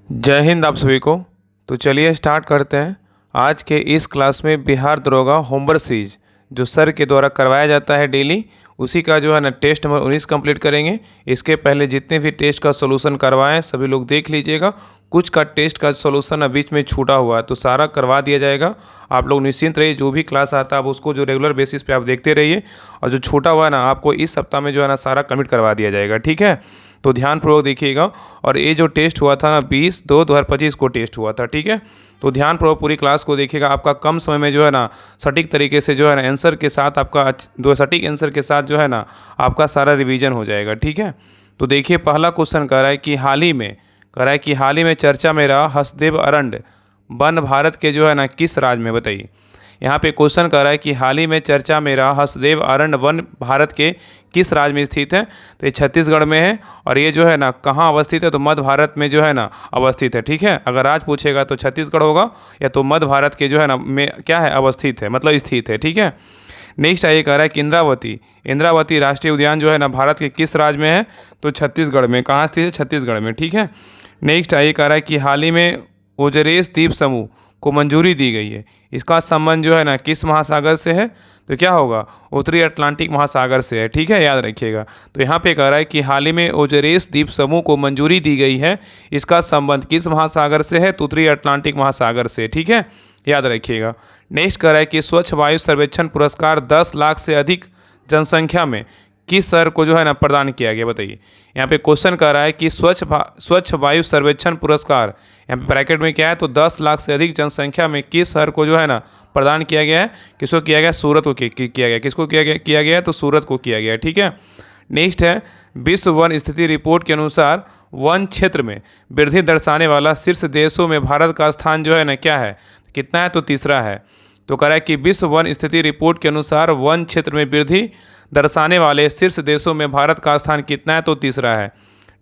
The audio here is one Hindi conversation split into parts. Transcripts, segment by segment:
जय हिंद आप सभी को। तो चलिए स्टार्ट करते हैं आज के इस क्लास में। बिहार दरोगा होमवर्क सीरीज जो सर के द्वारा करवाया जाता है डेली, उसी का जो है ना टेस्ट नंबर 19 कंप्लीट करेंगे। इसके पहले जितने भी टेस्ट का सॉल्यूशन करवाएं सभी लोग देख लीजिएगा। कुछ का टेस्ट का सॉल्यूशन बीच में छूटा हुआ है तो सारा करवा दिया जाएगा। आप लोग निश्चिंत रहिए, जो भी क्लास आता है आप उसको जो रेगुलर बेसिस पे आप देखते रहिए, और जो छूटा हुआ है ना आपको इस सप्ताह में जो है ना सारा कंप्लीट करवा दिया जाएगा। ठीक है, तो ध्यानपूर्वक देखिएगा। और ये जो टेस्ट हुआ था ना 20/2/2025 को टेस्ट हुआ था। ठीक है, तो ध्यानपूर्वक पूरी क्लास को देखिएगा। आपका कम समय में जो है ना सटीक तरीके से जो है ना आंसर के साथ आपका दो सटीक आंसर के साथ जो है ना आपका सारा रिवीजन हो जाएगा। ठीक है, तो देखिए पहला क्वेश्चन कह रहा है कि हाल ही में चर्चा में रहा हसदेव अरण्य वन भारत के जो है ना किस राज्य में, बताइए। यहाँ पे क्वेश्चन कर रहा है कि हाल ही में चर्चा में रहा हसदेव अरण्य वन भारत के किस राज्य में स्थित है। तो ये छत्तीसगढ़ में है। और ये जो है ना कहाँ अवस्थित है, तो मध्य भारत में जो है ना अवस्थित है। ठीक है, अगर राज्य पूछेगा तो छत्तीसगढ़ होगा, या तो मध्य भारत के जो है ना में क्या है अवस्थित है, मतलब स्थित है। ठीक है, नेक्स्ट आइए कह रहा है कि इंद्रावती राष्ट्रीय उद्यान जो है ना भारत के किस राज्य में है, तो छत्तीसगढ़ में। कहाँ स्थित है, छत्तीसगढ़ में। ठीक है, नेक्स्ट आइए कह रहा है कि हाल ही में ओजरेस द्वीप समूह को मंजूरी दी गई है। इसका संबंध जो है ना किस महासागर से है, तो क्या होगा, उत्तरी अटलांटिक महासागर से है। ठीक है, याद रखिएगा। तो यहाँ पे कह रहा है कि हाल ही में ओजरेस द्वीप समूह को मंजूरी दी गई है, इसका संबंध किस महासागर से है, तो उत्तरी अटलांटिक महासागर से। ठीक है, याद रखिएगा। नेक्स्ट कह रहा है कि स्वच्छ वायु सर्वेक्षण पुरस्कार 10 लाख से अधिक जनसंख्या में किस शहर को जो है ना प्रदान किया गया, बताइए। यहाँ पे क्वेश्चन कर रहा है कि स्वच्छ वायु सर्वेक्षण पुरस्कार, यहाँ पे ब्रैकेट में क्या है, तो 10 लाख से अधिक जनसंख्या में किस शहर को जो है ना प्रदान किया गया है। किसको किया गया, सूरत को किया गया। किसको किया गया है, तो सूरत को किया गया है। ठीक है, नेक्स्ट है विश्व वन स्थिति रिपोर्ट के अनुसार वन क्षेत्र में वृद्धि दर्शाने वाला शीर्ष देशों में भारत का स्थान जो है ना क्या है, कितना है, तो तीसरा है। तो कह रहा है कि विश्व वन स्थिति रिपोर्ट के अनुसार वन क्षेत्र में वृद्धि दर्शाने वाले शीर्ष देशों में भारत का स्थान कितना है, तो तीसरा है।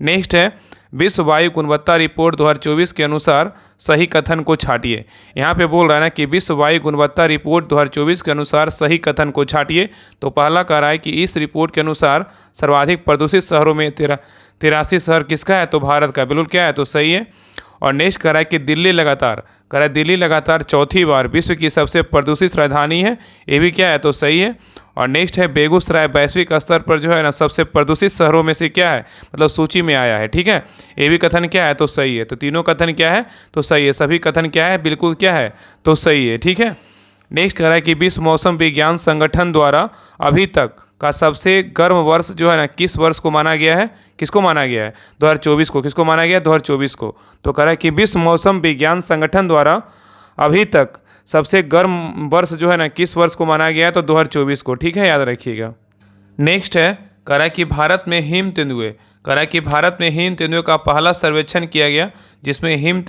नेक्स्ट है विश्व वायु गुणवत्ता रिपोर्ट 2024 के अनुसार सही कथन को छाटिए। यहाँ पे बोल रहा है ना कि विश्व वायु गुणवत्ता रिपोर्ट 2024 के अनुसार सही कथन को छाटिए। तो पहला कह रहा है कि इस रिपोर्ट के अनुसार सर्वाधिक प्रदूषित शहरों में 83 शहर किसका है, तो भारत का। बिल्कुल क्या है, तो सही है। और नेक्स्ट कह रहा है कि दिल्ली लगातार चौथी बार विश्व की सबसे प्रदूषित राजधानी है, ये भी क्या है, तो सही है। और नेक्स्ट है बेगूसराय वैश्विक स्तर पर जो है ना सबसे प्रदूषित शहरों में से क्या है, मतलब सूची में आया है। ठीक है, ये भी कथन क्या है, तो सही है। तो तीनों कथन क्या है, तो सही है। सभी कथन क्या है, बिल्कुल क्या है, तो सही है। ठीक है, नेक्स्ट कह रहा है कि विश्व मौसम विज्ञान संगठन द्वारा अभी तक का सबसे गर्म वर्ष जो है ना किस वर्ष को माना गया है, किसको माना गया है, 2024 को। किसको माना गया है, 2024 को। तो कह रहा है कि विश्व मौसम विज्ञान संगठन द्वारा अभी तक सबसे गर्म वर्ष जो है ना किस वर्ष को माना गया है, तो 2024 को। ठीक है, याद रखिएगा। नेक्स्ट है कह रहा है कि भारत में हिम तेंदुए का पहला सर्वेक्षण किया गया, जिसमें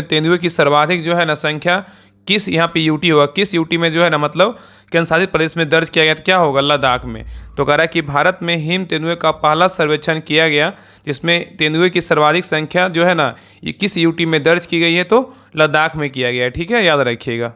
तेंदुए की सर्वाधिक जो है ना संख्या किस यहाँ पे यूटी होगा, किस यूटी में जो है ना मतलब केंद्र शासित प्रदेश में दर्ज किया गया, तो क्या होगा, लद्दाख में। तो कह रहा है कि भारत में हिम तेंदुए का पहला सर्वेक्षण किया गया, जिसमें तेंदुए की सर्वाधिक संख्या जो है ना ये किस यूटी में दर्ज की गई है, तो लद्दाख में किया गया है। ठीक है, याद रखिएगा।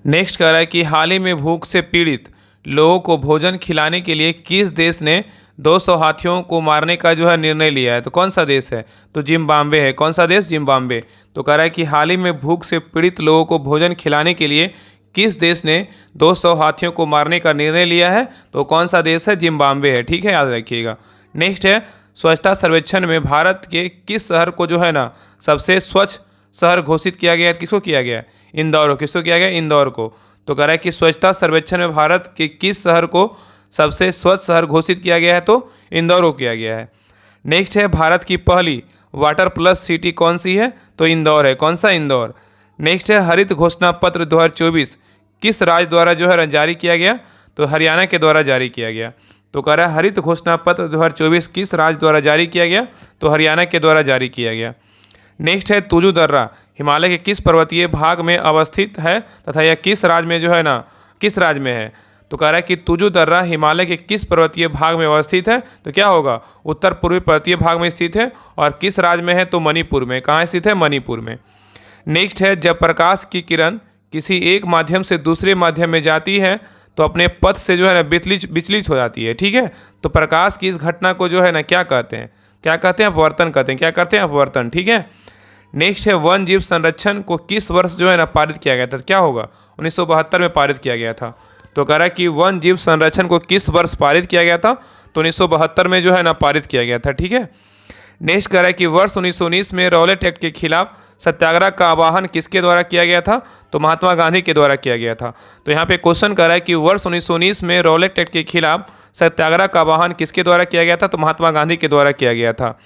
नेक्स्ट कह रहा है कि हाल ही में भूख से पीड़ित लोगों को भोजन खिलाने के लिए किस देश ने 200 हाथियों को मारने का जो है निर्णय लिया है, तो कौन सा देश है, तो जिम्बाब्वे है। कौन सा देश, जिम्बाब्वे। तो कह रहा है कि हाल ही में भूख से पीड़ित लोगों को भोजन खिलाने के लिए किस देश ने 200 हाथियों को मारने का निर्णय लिया है, तो कौन सा देश है, जिम्बाब्वे है। ठीक है, याद रखिएगा। नेक्स्ट है स्वच्छता सर्वेक्षण में भारत के किस शहर को जो है ना सबसे स्वच्छ शहर घोषित किया गया है, किसको किया गया है, इंदौर को। किसको किया गया, इंदौर को। तो कह रहा है कि स्वच्छता सर्वेक्षण में भारत के किस शहर को सबसे स्वच्छ शहर घोषित किया गया है, तो इंदौर को किया गया है। नेक्स्ट है भारत की पहली वाटर प्लस सिटी कौन सी है, तो इंदौर है। कौन सा, इंदौर। नेक्स्ट है हरित घोषणा पत्र 2024 किस राज्य द्वारा जो है जारी किया गया, तो हरियाणा के द्वारा जारी किया गया। तो कह रहा है हरित घोषणा पत्र 2024 किस राज्य द्वारा जारी किया गया, तो हरियाणा के द्वारा जारी किया गया। नेक्स्ट है तुजु दर्रा हिमालय के किस पर्वतीय भाग में अवस्थित है तथा यह किस राज्य में जो है ना किस राज्य में है। तो कह रहा है कि तुजु दर्रा हिमालय के किस पर्वतीय भाग में अवस्थित है, तो क्या होगा, उत्तर पूर्वी पर्वतीय भाग में स्थित है। और किस राज्य में है, तो मणिपुर में। कहाँ स्थित है, मणिपुर में। नेक्स्ट है जब प्रकाश की किरण किसी एक माध्यम से दूसरे माध्यम में जाती है तो अपने पथ से जो है ना विचलित हो जाती है। ठीक है, तो प्रकाश की इस घटना को जो है ना क्या कहते हैं, अपवर्तन कहते हैं। क्या करते हैं, अपवर्तन। ठीक है, नेक्स्ट है वन जीव संरक्षण को किस वर्ष जो है ना पारित किया गया था, क्या होगा, 1972 में पारित किया गया था। तो कह रहा है कि वन जीव संरक्षण को किस वर्ष पारित किया गया था, तो 1972 में जो है ना पारित किया गया था, ठीक है। नेक्स्ट कह रहा है कि वर्ष 1919 में रॉलेट एक्ट के खिलाफ सत्याग्रह का आह्वान किसके द्वारा किया गया था, तो महात्मा गांधी के द्वारा किया गया था। तो यहाँ पे क्वेश्चन कर रहा है कि वर्ष 1919 में रॉलेट एक्ट के खिलाफ सत्याग्रह का आह्वान किसके द्वारा किया गया था, तो महात्मा गांधी के द्वारा किया गया था।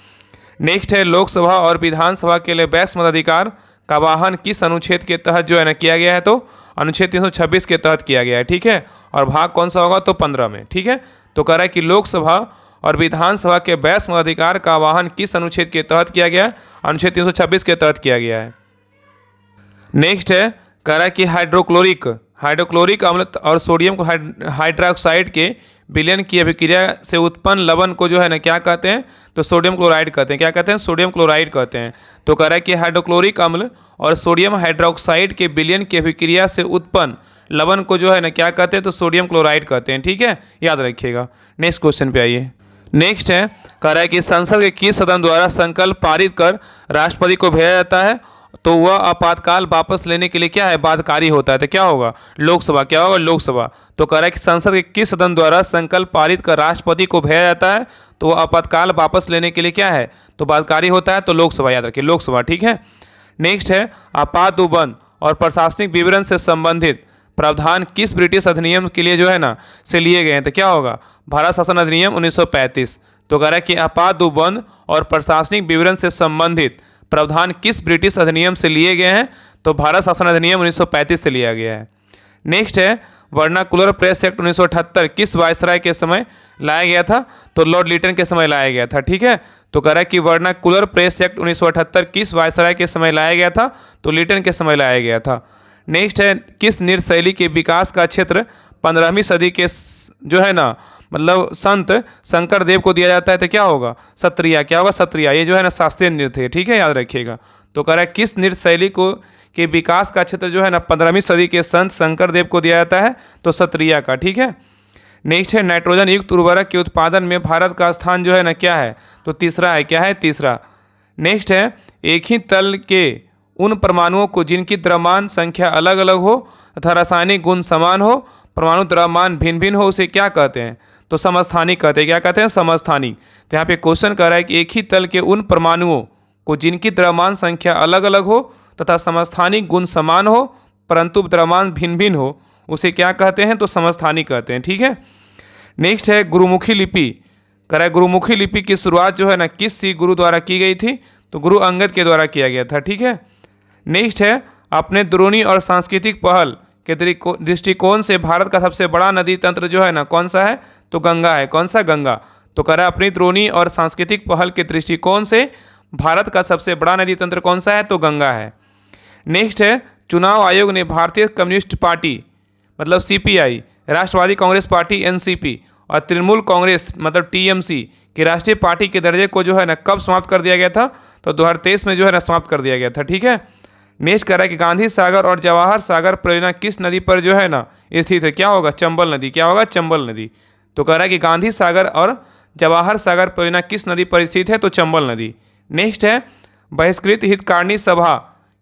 नेक्स्ट है लोकसभा और विधानसभा के लिए वैश्य मताधिकार का आह्वान किस अनुच्छेद के तहत जो है ना किया गया है, तो अनुच्छेद 326 के तहत किया गया है, ठीक है। और भाग कौन सा होगा, तो 15 में, ठीक है। तो कह रहा है कि लोकसभा और विधानसभा के वैश्य मताधिकार का आह्वान किस अनुच्छेद के तहत किया गया है, अनुच्छेद 326 के तहत किया गया है। नेक्स्ट है कह रहा है कि हाइड्रोक्लोरिक अम्ल और सोडियम हाइड्रोक्साइड के विलयन की अभिक्रिया से उत्पन्न लवण को जो है ना क्या कहते हैं, तो सोडियम क्लोराइड कहते हैं। क्या कहते हैं, सोडियम क्लोराइड कहते हैं। तो कह रहा है कि हाइड्रोक्लोरिक अम्ल और सोडियम हाइड्रोक्साइड के विलयन की अभिक्रिया से उत्पन्न लवण को जो है ना क्या कहते हैं, तो सोडियम क्लोराइड कहते हैं, ठीक है, याद रखिएगा। नेक्स्ट क्वेश्चन पे आइए। नेक्स्ट है कह रहा है कि संसद के किस सदन द्वारा संकल्प पारित कर राष्ट्रपति को भेजा जाता है, तो वह आपातकाल वापस लेने के लिए क्या है, बाध्यकारी होता है। तो क्या होगा, लोकसभा। क्या होगा, लोकसभा। तो कह रहा है कि संसद के किस सदन द्वारा संकल्प पारित कर राष्ट्रपति को भेजा जाता है, तो वह आपातकाल वापस लेने के लिए क्या है, तो बाध्यकारी होता है, तो लोकसभा, याद रखिए, लोकसभा, ठीक है। नेक्स्ट है आपात उपबंध और प्रशासनिक विवरण से संबंधित प्रावधान किस ब्रिटिश अधिनियम के लिए जो है ना से लिए गए हैं, तो क्या होगा, भारत शासन अधिनियम 1935। तो कह रहा है कि आपात उपबंध और प्रशासनिक विवरण से संबंधित प्रावधान किस ब्रिटिश अधिनियम से लिए गए हैं, तो भारत शासन अधिनियम 1935 से लिया गया है। नेक्स्ट है वर्नाकुलर प्रेस एक्ट 1978 किस वायसराय के समय लाया गया था, तो लॉर्ड लिटन के समय लाया गया था, ठीक है। तो कह रहा है कि वर्नाकुलर प्रेस एक्ट 1978 किस वायसराय के समय लाया गया था, तो लिटन के समय लाया गया था। नेक्स्ट है किस नृत्य शैली के विकास का क्षेत्र 15वीं सदी के जो है ना मतलब संत शंकर देव को दिया जाता है, तो क्या होगा, सत्रिया। क्या होगा, सत्रिया। ये जो है ना शास्त्रीय नृत्य है, ठीक है, याद रखिएगा। तो कह रहा है किस नृत्य शैली को के विकास का क्षेत्र जो है ना 15वीं सदी के संत शंकर देव को दिया जाता है, तो सत्रिया का, ठीक है। नेक्स्ट है नाइट्रोजन युक्त उर्वरक के उत्पादन में भारत का स्थान जो है ना क्या है, तो तीसरा है। क्या है, तीसरा। नेक्स्ट है एक ही तल के उन परमाणुओं को जिनकी द्रव्यमान संख्या अलग अलग हो तथा रासायनिक गुण समान हो, परमाणु द्रव्यमान भिन्न भिन्न हो, उसे क्या कहते हैं, तो समस्थानिक कहते हैं। क्या कहते हैं, समस्थानिक। तो यहाँ पे क्वेश्चन कर रहा है कि एक ही तल के उन परमाणुओं को जिनकी द्रव्यमान संख्या अलग अलग हो तथा समस्थानिक गुण समान हो परंतु द्रव्यमान भिन्न भिन्न हो, उसे क्या कहते हैं, तो समस्थानिक कहते हैं, ठीक है। नेक्स्ट है गुरुमुखी लिपि। कह रहा है गुरुमुखी लिपि की शुरुआत जो है ना किस सिख गुरु द्वारा की गई थी, तो गुरु अंगद के द्वारा किया गया था, ठीक है। नेक्स्ट है अपने द्रोणी और सांस्कृतिक पहल के दृष्टिकोण से भारत का सबसे बड़ा नदी तंत्र जो है ना कौन सा है, तो गंगा है। कौन सा, गंगा। तो कह रहा है अपनी द्रोणी और सांस्कृतिक पहल के दृष्टिकोण से भारत का सबसे बड़ा नदी तंत्र कौन सा है, तो गंगा है। नेक्स्ट है चुनाव आयोग ने भारतीय कम्युनिस्ट पार्टी मतलब सीपीआई, राष्ट्रवादी कांग्रेस पार्टी एनसीपी और तृणमूल कांग्रेस मतलब टीएमसी की राष्ट्रीय पार्टी के दर्जे को जो है ना कब समाप्त कर दिया गया था, तो 2023 में जो है ना समाप्त कर दिया गया था, ठीक है। नेक्स्ट कह रहा है कि गांधी सागर और जवाहर सागर परियोजना किस नदी पर जो है ना स्थित है, क्या होगा, चंबल नदी। क्या होगा, चंबल नदी। तो कह रहा है कि गांधी सागर और जवाहर सागर परियोजना किस नदी पर स्थित है, तो चंबल नदी। नेक्स्ट है बहिष्कृत हितकारिणी सभा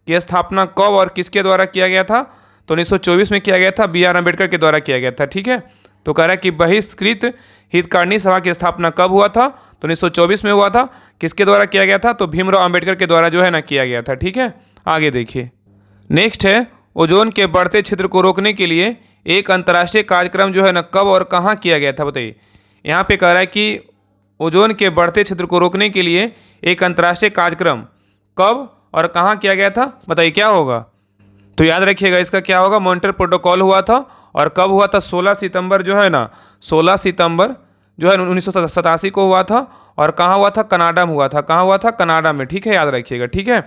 की स्थापना कब और किसके द्वारा किया गया था, तो 1924 में किया गया था, बी आर अम्बेडकर के द्वारा किया गया था, ठीक है। तो कह रहा है कि बहिष्कृत हितकारिणी सभा की स्थापना कब हुआ था, तो 1924 में हुआ था। किसके द्वारा किया गया था, तो भीमराव अम्बेडकर के द्वारा जो है ना किया गया था, ठीक है। आगे देखिए। नेक्स्ट है ओजोन के बढ़ते छिद्र को रोकने के लिए एक अंतर्राष्ट्रीय कार्यक्रम जो है ना कब और कहाँ किया गया था, बताइए। यहाँ पे कह रहा है कि ओजोन के बढ़ते छिद्र को रोकने के लिए एक अंतर्राष्ट्रीय कार्यक्रम कब और कहाँ किया गया था, बताइए, क्या होगा। तो याद रखिएगा इसका क्या होगा, मॉन्ट्रियल प्रोटोकॉल हुआ था। और कब हुआ था, 16 सितंबर जो है ना 16 सितंबर जो है 1987 को हुआ था। और कहाँ हुआ था, कनाडा में हुआ था। कहाँ हुआ था, कनाडा में, ठीक है, याद रखिएगा, ठीक है।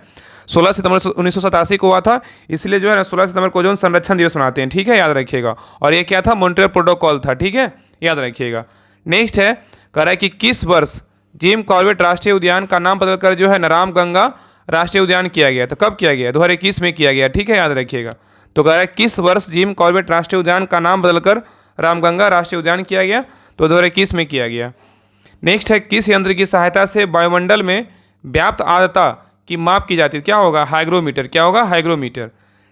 16 सितंबर 1987 को हुआ था, इसलिए जो है ना 16 सितंबर को ओजोन संरक्षण दिवस मनाते हैं, ठीक है, याद रखिएगा। और ये क्या था, मॉन्ट्रियल प्रोटोकॉल था, ठीक है, याद रखिएगा। नेक्स्ट है कह रहा है कि किस वर्ष जिम कॉर्बेट राष्ट्रीय उद्यान का नाम बदलकर जो है ना रामगंगा राष्ट्रीय उद्यान किया गया, तो कब किया गया, 2021 में किया गया, ठीक है, याद रखिएगा। तो कह रहा है किस वर्ष जिम कॉर्बेट राष्ट्रीय उद्यान का नाम बदलकर रामगंगा राष्ट्रीय उद्यान किया गया, तो 2021 में किया गया। नेक्स्ट है किस यंत्र की सहायता से वायुमंडल में व्याप्त आर्द्रता की माप की जाती है, क्या होगा? हाइग्रोमीटर। क्या होगा? हाइग्रोमीटर।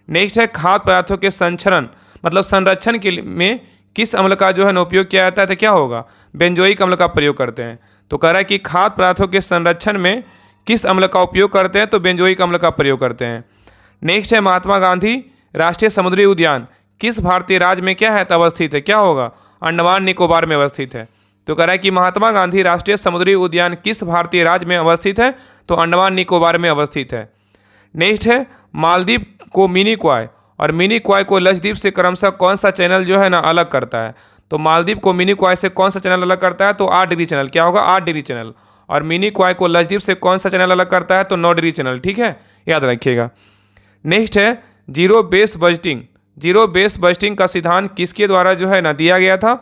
नेक्स्ट है खाद्य पदार्थों के संचरण मतलब संरक्षण के में किस अम्ल का जो है ना उपयोग किया जाता है, तो क्या होगा? बेंजोइक अम्ल का प्रयोग करते हैं। तो कह रहा है कि खाद्य पदार्थों के संरक्षण में किस अम्ल का उपयोग करते हैं, तो बेंजोइक अम्ल का प्रयोग करते हैं। नेक्स्ट है महात्मा गांधी राष्ट्रीय समुद्री उद्यान किस भारतीय राज्य में क्या है तो अवस्थित है, क्या होगा? अंडमान निकोबार में अवस्थित है। तो कह रहा है कि महात्मा गांधी राष्ट्रीय समुद्री उद्यान किस भारतीय राज्य में अवस्थित है, तो अंडमान निकोबार में अवस्थित है। नेक्स्ट है मालदीव को मिनी क्वाय और मिनी क्वाय को लक्षद्वीप से क्रमशः कौन सा चैनल जो है ना अलग करता है, तो मालदीव को मिनी क्वाय से कौन सा चैनल अलग करता है, तो 8 डिग्री चैनल। क्या होगा? 8 डिग्री चैनल। और मिनी क्वाय को लक्षद्वीप से कौन सा चैनल अलग करता है, तो 9 डिग्री चैनल। ठीक है, याद रखिएगा। नेक्स्ट है zero base budgeting. Zero base budgeting का सिद्धांत किसके द्वारा जो है ना दिया गया था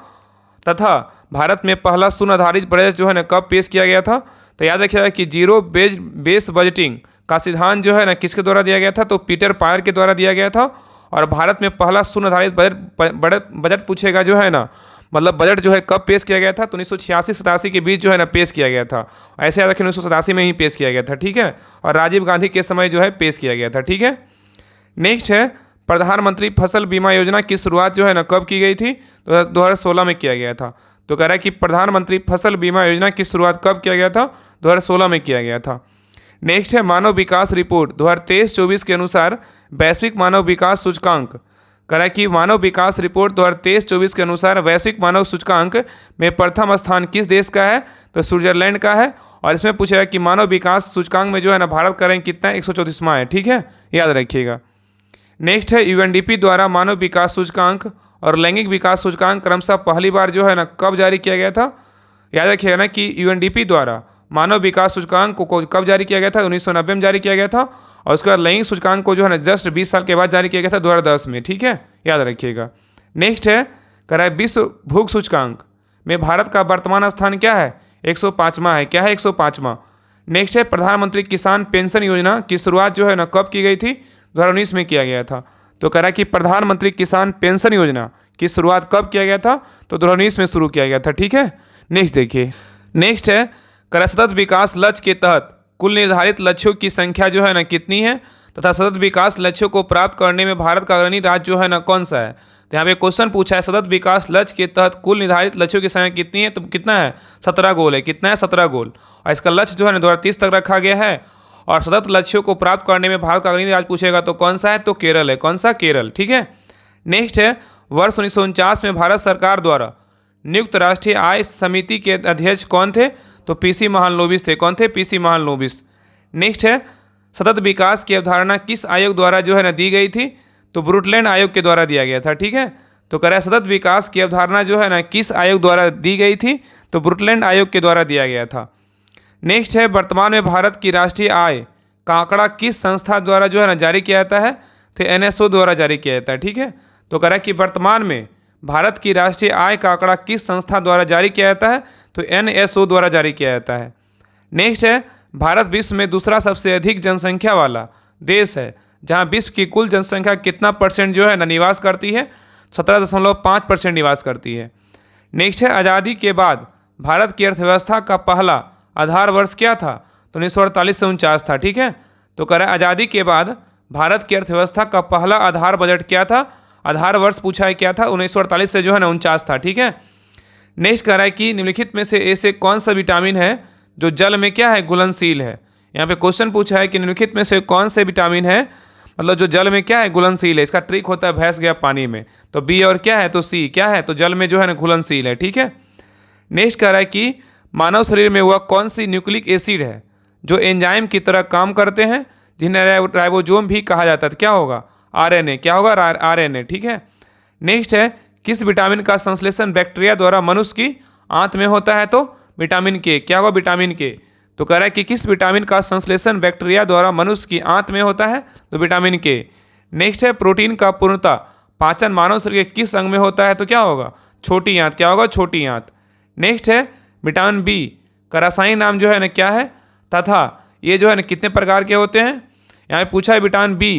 तथा भारत में पहला शून्य आधारित बजट जो है ना कब पेश किया गया था, तो याद रखिएगा कि जीरो बेस बजटिंग का सिद्धांत जो है ना किसके द्वारा दिया गया था, तो पीटर पायर के द्वारा दिया गया था। और भारत में पहला शून्य आधारित बजट पूछेगा जो है ना, मतलब बजट जो है कब पेश किया गया था, तो 1986-87 के बीच जो है ना पेश किया गया था। ऐसे याद रखिए 1987 में ही पेश किया गया था। ठीक है, और राजीव गांधी के समय जो है पेश किया गया था। ठीक है। नेक्स्ट है प्रधानमंत्री फसल बीमा योजना की शुरुआत जो है ना कब की गई थी, तो 2016 में किया गया था। तो कह रहा है कि प्रधानमंत्री फसल बीमा योजना की शुरुआत कब किया गया था, 2016 में किया गया था। नेक्स्ट है मानव विकास रिपोर्ट 2023-24 के अनुसार वैश्विक मानव विकास सूचकांक। कह रहा है कि मानव विकास रिपोर्ट 2023-24 के अनुसार वैश्विक मानव सूचकांक में प्रथम स्थान किस देश का है, तो स्विट्जरलैंड का है। और इसमें पूछेगा कि मानव विकास सूचकांक में जो है ना भारत का रैंक कितना है, 134वां है। ठीक है, याद रखिएगा। नेक्स्ट है यूएनडीपी द्वारा मानव विकास सूचकांक और लैंगिक विकास सूचकांक क्रमशः पहली बार जो है ना कब जारी किया गया था, याद रखिएगा ना कि यूएनडीपी द्वारा मानव विकास सूचकांक को कब जारी किया गया था, 1990 में जारी किया गया था। और उसके बाद लैंगिक सूचकांक को जो है ना जस्ट 20 साल के बाद जारी किया गया था, 2010 में। ठीक है, याद रखिएगा। नेक्स्ट है कह रहा है विश्व भूख सूचकांक में भारत का वर्तमान स्थान क्या है, 105वां है। क्या है? 105वां। नेक्स्ट है प्रधानमंत्री किसान पेंशन योजना की शुरुआत जो है ना कब की गई थी, 2019 में किया गया था। तो कह रहा है कि प्रधानमंत्री किसान पेंशन योजना की शुरुआत कब किया गया था, तो 2019 में शुरू किया गया था। ठीक है, नेक्स्ट देखिए। नेक्स्ट है कह रहा है सतत विकास लक्ष्य के तहत कुल निर्धारित लक्ष्यों की संख्या जो है ना कितनी है, तथा सतत विकास लक्ष्यों को प्राप्त करने में भारत का अग्रणी राज्य जो है ना कौन सा है। तो यहाँ पे क्वेश्चन पूछा है सतत विकास लक्ष्य के तहत कुल निर्धारित लक्ष्यों की संख्या कितनी है, तो कितना है? 17 गोल है। कितना है? 17 गोल। और इसका लक्ष्य जो है ना 2030 तक रखा गया है। और सतत लक्ष्यों को प्राप्त करने में भारत का अग्रणी राज्य पूछेगा तो कौन सा है, तो केरल है। कौन सा? केरल। ठीक है। नेक्स्ट है वर्ष 1949 में भारत सरकार द्वारा नियुक्त राष्ट्रीय आय समिति के अध्यक्ष कौन थे, तो पीसी महालनोबिस थे। कौन थे? पीसी महालनोबिस। नेक्स्ट है सतत विकास की अवधारणा किस आयोग द्वारा जो है ना दी गई थी, तो ब्रुटलैंड आयोग के द्वारा दिया गया था। ठीक है, तो कह रहा है सतत विकास की अवधारणा जो है ना किस आयोग द्वारा दी गई थी, तो ब्रुटलैंड आयोग के द्वारा दिया गया था। नेक्स्ट है वर्तमान में भारत की राष्ट्रीय आय का आंकड़ा किस संस्था द्वारा जो है ना जारी किया जाता है, तो एनएसओ द्वारा जारी किया जाता है। ठीक है, तो कह रहा है कि वर्तमान में भारत की राष्ट्रीय आय का आंकड़ा किस संस्था द्वारा जारी किया जाता है, तो एनएसओ द्वारा जारी किया जाता है। नेक्स्ट है भारत विश्व में दूसरा सबसे अधिक जनसंख्या वाला देश है, जहां विश्व की कुल जनसंख्या कितना परसेंट जो है ना निवास करती है, 17.5% निवास करती है। नेक्स्ट है आज़ादी के बाद भारत की अर्थव्यवस्था का पहला आधार वर्ष क्या था, तो 1948 से 49 था। ठीक है, तो कह रहा है आज़ादी के बाद भारत की अर्थव्यवस्था का पहला आधार बजट क्या था, आधार वर्ष पूछा है क्या था, 1948 से जो है ना 49 था। ठीक है। नेक्स्ट कह रहा है कि निम्नलिखित में से ऐसे कौन सा विटामिन है जो जल में क्या है, घुलनशील है। यहाँ पे क्वेश्चन पूछा है कि निम्नलिखित में से कौन से विटामिन है, मतलब जो जल में क्या है, घुलनशील है। इसका ट्रिक होता है भैंस गया पानी में, तो बी और क्या है, तो सी क्या है, तो जल में जो है ना घुलनशील है। ठीक है। नेक्स्ट कह रहा है कि मानव शरीर में वह कौन सी न्यूक्लिक एसिड है जो एंजाइम की तरह काम करते हैं, जिन्हें राइबोसोम भी कहा जाता है। क्या होगा? आरएनए। क्या होगा? आरएनए। ठीक है। नेक्स्ट है किस विटामिन का संश्लेषण बैक्टीरिया द्वारा मनुष्य की आंत में होता है, तो विटामिन के। क्या होगा? विटामिन के। तो कह रहा है कि किस विटामिन का संश्लेषण बैक्टीरिया द्वारा मनुष्य की आंत में होता है, तो विटामिन के। नेक्स्ट है प्रोटीन का पूर्णतः पाचन मानव शरीर के किस अंग में होता है, तो क्या होगा? छोटी आंत। क्या होगा? छोटी आंत। नेक्स्ट है विटामिन बी का रासायनिक नाम जो है ना क्या है, तथा ये जो है ना कितने प्रकार के होते हैं। यहाँ पे पूछा है विटामिन बी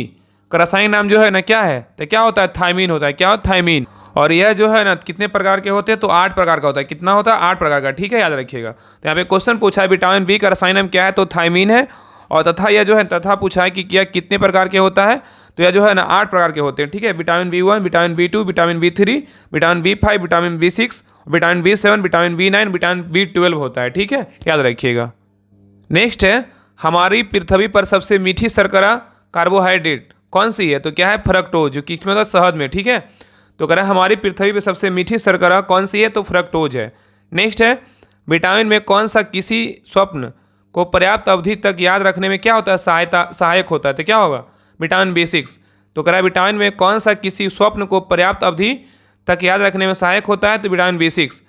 का रासायनिक नाम जो है ना क्या है, तो क्या होता है? थायमीन होता है। क्या होता है? थायमीन। और यह जो है ना कितने प्रकार के होते हैं, तो 8 प्रकार का होता है। कितना होता है? 8 प्रकार का। ठीक है, याद रखिएगा। तो यहाँ पे क्वेश्चन पूछा है विटामिन बी का रासायनिक नाम क्या है, तो थायमीन है। और तथा यह जो है तथा पूछा है कि यह कितने प्रकार के होता है, तो यह जो है ना 8 प्रकार के होते हैं, ठीक है। Vitamin B1, vitamin B2, vitamin B3, vitamin B5, vitamin B6, vitamin B7, vitamin B9, vitamin B12 होता है, ठीक है, याद रखिएगा। नेक्स्ट है, हमारी पृथ्वी पर सबसे मीठी शर्करा कार्बोहाइड्रेट कौन सी है, तो क्या है फ्रक्टोज, जो किसमें होता है शहद में, ठीक है। तो कह रहा है हमारी पृथ्वी पर सबसे मीठी शर्करा कौन सी है, तो फ्रक्टोज है। नेक्स्ट है, विटामिन में कौन सा किसी स्वप्न को पर्याप्त अवधि तक याद रखने में क्या होता है, सहायक होता है, तो क्या होगा, विटामिन B6। तो कह रहा है विटामिन में कौन सा किसी स्वप्न को पर्याप्त अवधि तक याद रखने में सहायक होता है, तो विटामिन B6।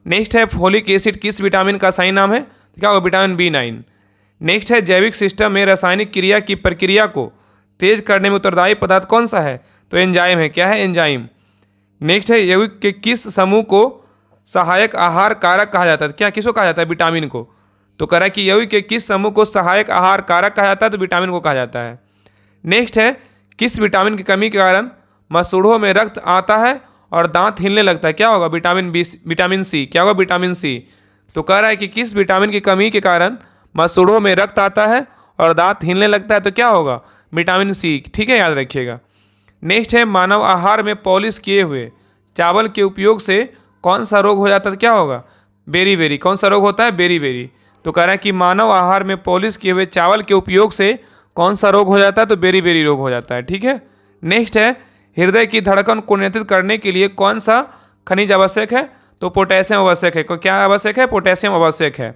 नेक्स्ट है, फोलिक एसिड किस विटामिन का सही नाम है, तो क्या होगा, विटामिन B9। नेक्स्ट है, जैविक सिस्टम में रासायनिक क्रिया की प्रक्रिया को तेज करने में उत्तरदायी पदार्थ कौन सा है, तो एंजाइम है, क्या है, एंजाइम। नेक्स्ट है, यौगिक के किस समूह को सहायक आहार कारक कहा जाता है, क्या किसको कहा जाता है, विटामिन को। तो कह रहा है कि यौगिक के किस समूह को सहायक आहार कारक कहा जाता है, तो विटामिन को कहा जाता है। नेक्स्ट है, किस विटामिन की कमी के कारण मसूड़ों में रक्त आता है और दांत हिलने लगता है, क्या होगा, विटामिन सी, क्या होगा, विटामिन सी। तो कह रहा है कि किस विटामिन की कमी के कारण मसूड़ों में रक्त आता है और दांत हिलने लगता है, तो क्या होगा, विटामिन सी, ठीक है, याद रखिएगा। नेक्स्ट है, मानव आहार में पॉलिश किए हुए चावल के उपयोग से कौन सा रोग हो जाता है, तो क्या होगा, बेरी, कौन सा रोग होता है, बेरी। तो कह रहा है कि मानव आहार में पॉलिश किए हुए चावल के उपयोग से कौन सा रोग हो जाता है, तो बेरी रोग हो जाता है, ठीक है। नेक्स्ट है, हृदय की धड़कन को नियंत्रित करने के लिए कौन सा खनिज आवश्यक है, तो पोटेशियम आवश्यक है, क्या आवश्यक है, पोटेशियम आवश्यक है।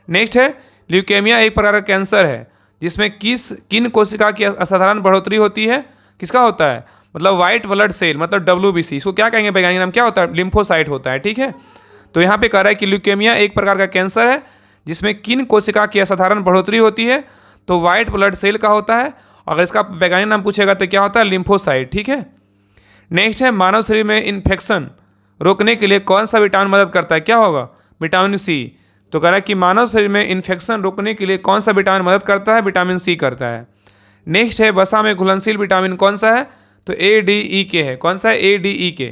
नेक्स्ट है, ल्यूकेमिया एक प्रकार का कैंसर है जिसमें किन कोशिका की असाधारण बढ़ोतरी होती है, किसका होता है, मतलब वाइट ब्लड सेल, मतलब WBC, इसको क्या कहेंगे वैज्ञानिक नाम, क्या होता है, लिम्फोसाइट होता है, ठीक है। तो यहाँ पे कह रहा है कि ल्यूकेमिया एक प्रकार का कैंसर है जिसमें किन कोशिका की असाधारण बढ़ोतरी होती है, तो वाइट ब्लड सेल का होता है। अगर इसका वैज्ञानिक नाम पूछेगा तो क्या होता है, लिम्फोसाइट, ठीक है। नेक्स्ट है, मानव शरीर में इन्फेक्शन रोकने के लिए कौन सा विटामिन मदद करता है, क्या होगा, विटामिन सी। तो कह रहा है कि मानव शरीर में इन्फेक्शन रोकने के लिए कौन सा विटामिन मदद करता है, विटामिन सी करता है। नेक्स्ट है, वसा में घुलनशील विटामिन कौन सा है, तो ADEK है, कौन सा है, ADEK।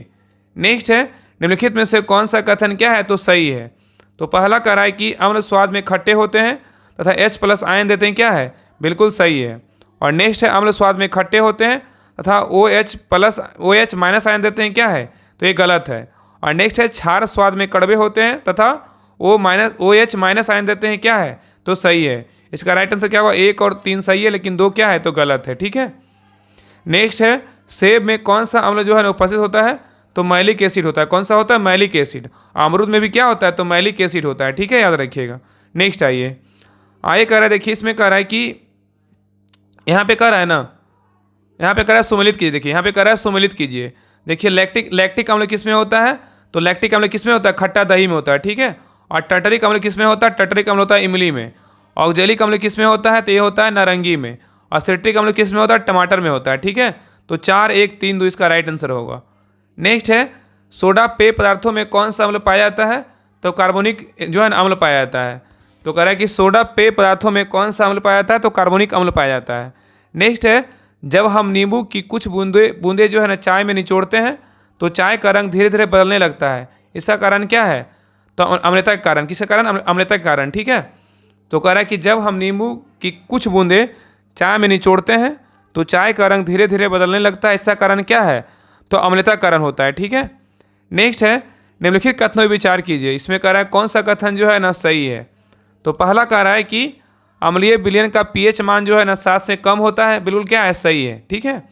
नेक्स्ट है, निम्नलिखित में से कौन सा कथन क्या है, तो सही है। तो पहला कह रहा है कि अम्ल स्वाद में खट्टे होते हैं तथा H+ आयन देते हैं, क्या है, बिल्कुल सही है। और नेक्स्ट है, अम्ल स्वाद में खट्टे होते हैं तथा OH- आयन देते हैं, क्या है, तो ये गलत है। और नेक्स्ट है, क्षार स्वाद में कड़वे होते हैं तथा OH- आयन देते हैं, क्या है, तो सही है। इसका राइट आंसर क्या होगा, 1 और 3 सही है लेकिन 2 क्या है, तो गलत है, ठीक है। नेक्स्ट है, सेब में कौन सा अम्ल जो है ना उपस्थित होता है, तो मैलिक एसिड होता है, कौन सा होता है, मैलिक एसिड। अमरूद में भी क्या होता है, तो मैलिक एसिड होता है, ठीक है, याद रखिएगा। नेक्स्ट आइए कह रहा है, देखिए इसमें कह रहा है कि यहाँ पे कह रहा है ना, यहाँ पे कह रहा है सुमेलित कीजिए, देखिए यहाँ पे कह रहा है सुमेलित कीजिए। देखिए लैक्टिक अम्ल किस में होता है, तो लैक्टिक अम्ल किस में होता है, खट्टा दही में होता है, ठीक है। और टटरिक अम्ल किस में होता है, टटरिक अम्ल होता है इमली में। ऑक्जेलिक अम्ल किस में होता है, तो ये होता है नारंगी में। और सिट्रिक अम्ल किस में होता है, टमाटर में होता है, ठीक है। तो 4, 1, 3, 2 इसका राइट आंसर होगा। नेक्स्ट है, सोडा पेय पदार्थों में कौन सा अम्ल पाया जाता है, तो कार्बोनिक जो है ना अम्ल पाया जाता है। तो कह रहा है कि सोडा पेय पदार्थों में कौन सा अम्ल पाया जाता है, तो कार्बोनिक अम्ल पाया जाता है। नेक्स्ट है, जब हम नींबू की कुछ बूंदे जो है ना चाय में निचोड़ते हैं तो चाय का रंग धीरे धीरे बदलने लगता है, इसका कारण क्या है, तो अम्लता के कारण, किसका कारण, अम्लता के कारण, ठीक है। तो कह रहा है कि जब हम नींबू की कुछ बूंदे चाय में निचोड़ते हैं तो चाय का रंग धीरे धीरे बदलने लगता है, इसका कारण क्या है, तो अम्लता का कारण होता है, ठीक है। नेक्स्ट है, निम्नलिखित कथनों पर विचार कीजिए। इसमें कह रहा है कौन सा कथन जो है ना सही है। तो पहला कह रहा है कि अम्लीय विलयन का pH मान जो है ना 7 से कम होता है, बिल्कुल क्या है, सही है, ठीक है।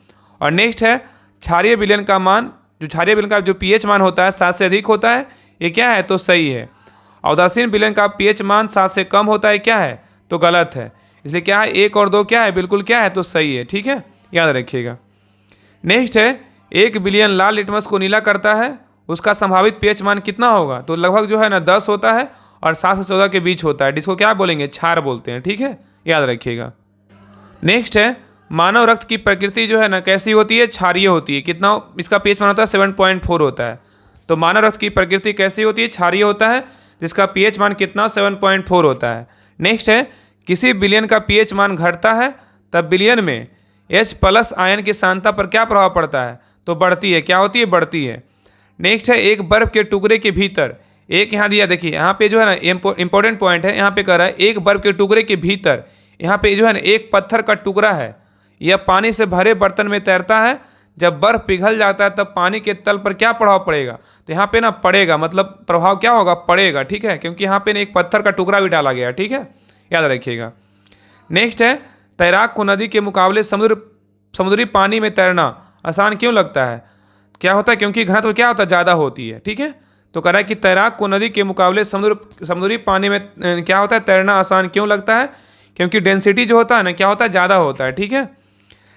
और नेक्स्ट है, क्षारीय विलयन का मान, जो क्षारीय विलयन का जो pH मान होता है 7 से अधिक होता है, ये क्या है, तो सही है। औदासीन विलयन का pH मान 7 से कम होता है, क्या है, तो गलत है। इसलिए क्या है, 1 और 2 क्या है, बिल्कुल क्या है, तो सही है, ठीक है, याद रखिएगा। नेक्स्ट है, 1 बिलियन लाल लिटमस को नीला करता है, उसका संभावित pH मान कितना होगा, तो लगभग जो है ना 10 होता है और 7 से 14 के बीच होता है, जिसको क्या बोलेंगे, क्षार बोलते हैं, ठीक है, याद रखिएगा। नेक्स्ट है, मानव रक्त की प्रकृति जो है ना कैसी होती है, क्षारीय होती है। कितना इसका pH मान होता है, 7.4 होता है। तो मानव रक्त की प्रकृति कैसी होती है, क्षारीय होता है, जिसका pH मान कितना, 7.4 होता है। नेक्स्ट है, किसी विलयन का pH मान घटता है तब विलयन में H+ आयन की सांद्रता पर क्या प्रभाव पड़ता है, तो बढ़ती है, क्या होती है, बढ़ती है। नेक्स्ट है, एक बर्फ के टुकड़े के भीतर, एक यहाँ दिया, देखिए यहाँ पे जो है ना इंपॉर्टेंट पॉइंट है, यहाँ पे कह रहा है एक बर्फ के टुकड़े के भीतर यहाँ पे जो है ना एक पत्थर का टुकड़ा है, यह पानी से भरे बर्तन में तैरता है। जब बर्फ पिघल जाता है तब पानी के तल पर क्या प्रभाव पड़ेगा? तो यहाँ पे ना पड़ेगा, मतलब प्रभाव क्या होगा? पड़ेगा, ठीक है, क्योंकि यहाँ पे ना एक पत्थर का टुकड़ा भी डाला गया, ठीक है, याद रखिएगा। नेक्स्ट है, तैराक को नदी के मुकाबले समुद्री पानी में तैरना आसान क्यों लगता है? क्या होता है? क्योंकि घनत्व क्या होता है? ज़्यादा होती है, ठीक है। तो कह रहा है कि तैराक को नदी के मुकाबले समुद्री पानी में क्या होता है? तैरना आसान क्यों लगता है? क्योंकि डेंसिटी जो होता है ना, क्या होता है? ज़्यादा होता है, ठीक है।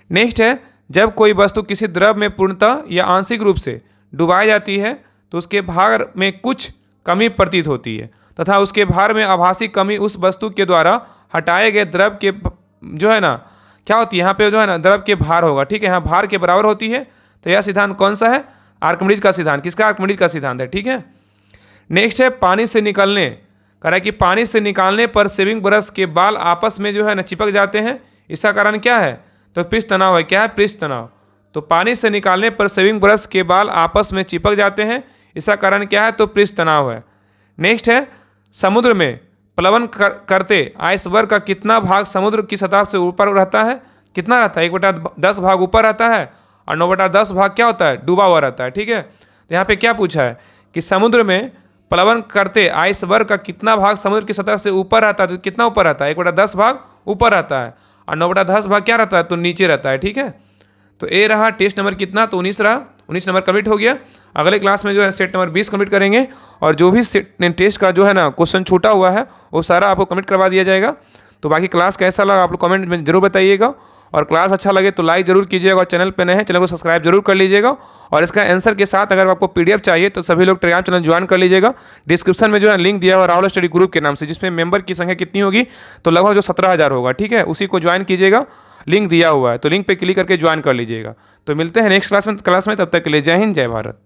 नेक्स्ट है, जब कोई वस्तु किसी द्रव में पूर्णतः या आंशिक रूप से डुबाई जाती है तो उसके भार में कुछ कमी प्रतीत होती है तथा उसके भार में आभासी कमी उस वस्तु के द्वारा हटाए गए द्रव के जो है ना क्या होती है? यहाँ पे जो है ना द्रव के भार होगा, ठीक है, यहाँ भार के बराबर होती है। तो यह सिद्धांत कौन सा है? आर्किमिडीज का सिद्धांत। किसका? आर्किमिडीज का सिद्धांत है, ठीक है। नेक्स्ट है, पानी से निकलने, कह रहा है कि पानी से निकालने पर शेविंग ब्रश के बाल आपस में जो है ना चिपक जाते हैं, इसका कारण क्या है? तो पृष्ठ तनाव है। क्या है? पृष्ठ तनाव। तो पानी से निकालने पर शेविंग ब्रश के बाल आपस में चिपक जाते हैं, इसका कारण क्या है? तो पृष्ठ तनाव है। नेक्स्ट है, समुद्र में प्लवन करते आइसबर्ग का कितना भाग समुद्र की सतह से ऊपर रहता है? कितना रहता है? 1/10 भाग ऊपर रहता है और 9/10 भाग क्या होता है? डूबा हुआ रहता है, ठीक है। तो यहाँ पे क्या पूछा है कि समुद्र में प्लवन करते आइसबर्ग का कितना भाग समुद्र की सतह से ऊपर रहता है? तो कितना ऊपर रहता है? 1/10 भाग ऊपर रहता है और 9/10 भाग क्या रहता है? तो नीचे रहता है, ठीक है। तो ए रहा टेस्ट नंबर कितना? तो 19 रहा। 19 नंबर कंप्लीट हो गया। अगले क्लास में जो है सेट नंबर 20 कंप्लीट करेंगे और जो भी टेस्ट का जो है ना क्वेश्चन छूटा हुआ है वो सारा आपको कंप्लीट करवा दिया जाएगा। तो बाकी क्लास कैसा लगा आप लोग कमेंट में जरूर बताइएगा और क्लास अच्छा लगे तो लाइक जरूर कीजिएगा और चैनल पे नए हैं चैनल को सब्सक्राइब जरूर कर लीजिएगा। और इसका आंसर के साथ अगर आपको पीडीएफ चाहिए तो सभी लोग टेलीग्राम चैनल ज्वाइन कर लीजिएगा। डिस्क्रिप्शन में जो है लिंक दिया हुआ राहुल स्टडी ग्रुप के नाम से, जिसमें मेंबर की संख्या कितनी होगी? तो लगभग जो 17,000 होगा, ठीक है, उसी को ज्वाइन कीजिएगा। लिंक दिया हुआ है तो लिंक पे क्लिक करके ज्वाइन कर लीजिएगा। तो मिलते हैं नेक्स्ट क्लास में, तब तक के लिए जय हिंद, जय भारत।